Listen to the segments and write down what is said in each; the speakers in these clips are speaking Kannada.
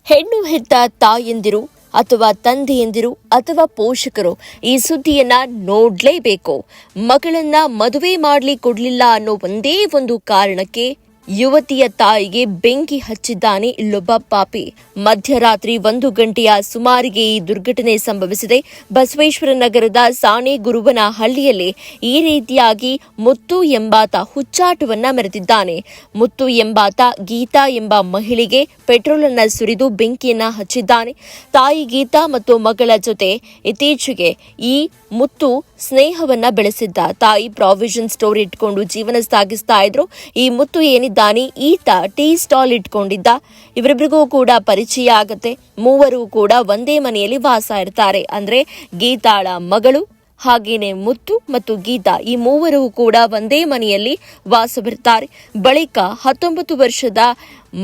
ಹೆಣ್ಣು ಹೆತ್ತ ತಾಯಂದಿರು ಅಥವಾ ತಂದೆಯಂದಿರು ಅಥವಾ ಪೋಷಕರು ಈ ಸುದ್ದಿಯನ್ನ ನೋಡ್ಲೇಬೇಕು. ಮಗಳನ್ನ ಮದುವೆ ಮಾಡ್ಲಿ ಕೊಡ್ಲಿಲ್ಲ ಅನ್ನೋ ಒಂದೇ ಒಂದು ಕಾರಣಕ್ಕೆ ಯುವತಿಯ ತಾಯಿಗೆ ಬೆಂಕಿ ಹಚ್ಚಿದ್ದಾನೆ ಇಲ್ಲೊಬ್ಬ ಪಾಪಿ. ಮಧ್ಯರಾತ್ರಿ 1 ಗಂಟೆಯ ಸುಮಾರಿಗೆ ಈ ದುರ್ಘಟನೆ ಸಂಭವಿಸಿದೆ. ಬಸವೇಶ್ವರ ನಗರದ ಸಾಣೆಗುರುವನಹಳ್ಳಿಯಲ್ಲಿ ಈ ರೀತಿಯಾಗಿ ಮುತ್ತು ಎಂಬಾತ ಹುಚ್ಚಾಟವನ್ನ ಮೆರೆದಿದ್ದಾನೆ. ಮುತ್ತು ಎಂಬಾತ ಗೀತಾ ಎಂಬ ಮಹಿಳೆಗೆ ಪೆಟ್ರೋಲ್ ಅನ್ನ ಸುರಿದು ಬೆಂಕಿಯನ್ನ ಹಚ್ಚಿದ್ದಾನೆ. ತಾಯಿ ಗೀತಾ ಮತ್ತು ಮಗಳ ಜೊತೆ ಇತ್ತೀಚೆಗೆ ಈ ಮುತ್ತು ಸ್ನೇಹವನ್ನ ಬೆಳೆಸಿದ್ದ. ತಾಯಿ ಪ್ರಾವಿಷನ್ ಸ್ಟೋರ್ ಇಟ್ಕೊಂಡು ಜೀವನ ಸಾಗಿಸ್ತಾ ಇದ್ರು. ಈ ಮುತ್ತು ಏನಿದ್ದಾನೆ ಈತ ಟೀ ಸ್ಟಾಲ್ ಇಟ್ಕೊಂಡಿದ್ದ. ಇವರಿಬ್ಬರಿಗೂ ಕೂಡ ಪರಿಚಯ ಆಗತ್ತೆ. ಮೂವರು ಕೂಡ ಒಂದೇ ಮನೆಯಲ್ಲಿ ವಾಸ ಇರ್ತಾರೆ. ಅಂದ್ರೆ ಗೀತಾಳ ಮಗಳು ಹಾಗೇನೆ ಮುತ್ತು ಮತ್ತು ಗೀತಾ ಈ ಮೂವರು ಕೂಡ ಒಂದೇ ಮನೆಯಲ್ಲಿ ವಾಸವಿರ್ತಾರೆ. ಬಳಿಕ 19 ವರ್ಷದ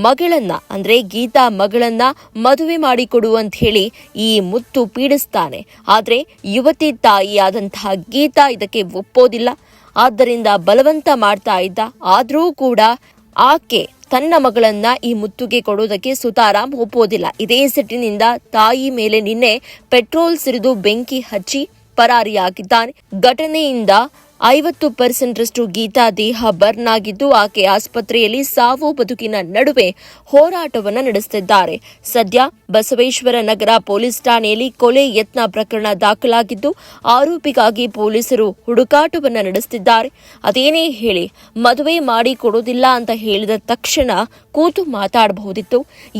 ಮಗಳನ್ನ ಅಂದ್ರೆ ಗೀತಾ ಮಗಳನ್ನ ಮದುವೆ ಮಾಡಿಕೊಡುವಂತ ಹೇಳಿ ಈ ಮುತ್ತು ಪೀಡಿಸ್ತಾನೆ. ಆದ್ರೆ ಯುವತಿ ತಾಯಿಯಾದಂತಹ ಗೀತಾ ಇದಕ್ಕೆ ಒಪ್ಪೋದಿಲ್ಲ. ಆದ್ದರಿಂದ ಬಲವಂತ ಮಾಡ್ತಾ ಇದ್ದ. ಆದ್ರೂ ಕೂಡ ಆಕೆ ತನ್ನ ಮಗಳನ್ನ ಈ ಮುತ್ತುಗೆ ಕೊಡೋದಕ್ಕೆ ಸುತಾರಾಮ್ ಒಪ್ಪೋದಿಲ್ಲ. ಇದೇ ಸಿಟ್ಟಿನಿಂದ ತಾಯಿ ಮೇಲೆ ನಿನ್ನೆ ಪೆಟ್ರೋಲ್ ಸುರಿದು ಬೆಂಕಿ ಹಚ್ಚಿ ಪರಾರಿಯಾಗಿದ್ದಾನೆ. ಘಟನೆಯಿಂದ 50% ಗೀತಾ ದೇಹ ಬರ್ನ್ ಆಗಿದ್ದು ಆಕೆ ಆಸ್ಪತ್ರೆಯಲ್ಲಿ ಸಾವು ಬದುಕಿನ ನಡುವೆ ಹೋರಾಟವನ್ನು ನಡೆಸುತ್ತಿದ್ದಾರೆ. ಸದ್ಯ ಬಸವೇಶ್ವರ ನಗರ ಪೊಲೀಸ್ ಠಾಣೆಯಲ್ಲಿ ಕೊಲೆ ಯತ್ನ ಪ್ರಕರಣ ದಾಖಲಾಗಿದ್ದು ಆರೋಪಿಗಾಗಿ ಪೊಲೀಸರು ಹುಡುಕಾಟವನ್ನು ನಡೆಸುತ್ತಿದ್ದಾರೆ. ಅದೇನೇ ಹೇಳಿ ಮದುವೆ ಮಾಡಿ ಕೊಡೋದಿಲ್ಲ ಅಂತ ಹೇಳಿದ ತಕ್ಷಣ ಕೂತು ಮಾತಾಡಬಹುದಿತ್ತು.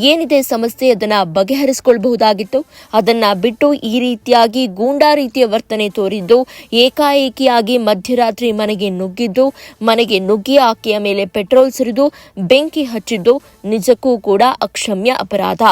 ಏನಿದೆ ಸಮಸ್ಯೆ ಅದನ್ನ ಬಗೆಹರಿಸಿಕೊಳ್ಳಬಹುದಾಗಿತ್ತು. ಅದನ್ನ ಬಿಟ್ಟು ಈ ರೀತಿಯಾಗಿ ಗೂಂಡಾ ರೀತಿಯ ವರ್ತನೆ ತೋರಿದ್ದು ಏಕಾಏಕಿಯಾಗಿ ಮಧ್ಯರಾತ್ರಿ ಮನೆಗೆ ನುಗ್ಗಿ ಆಕೆಯ ಮೇಲೆ ಪೆಟ್ರೋಲ್ ಸುರಿದು ಬೆಂಕಿ ಹಚ್ಚಿದ್ದು ನಿಜಕ್ಕೂ ಕೂಡ ಅಕ್ಷಮ್ಯ ಅಪರಾಧ.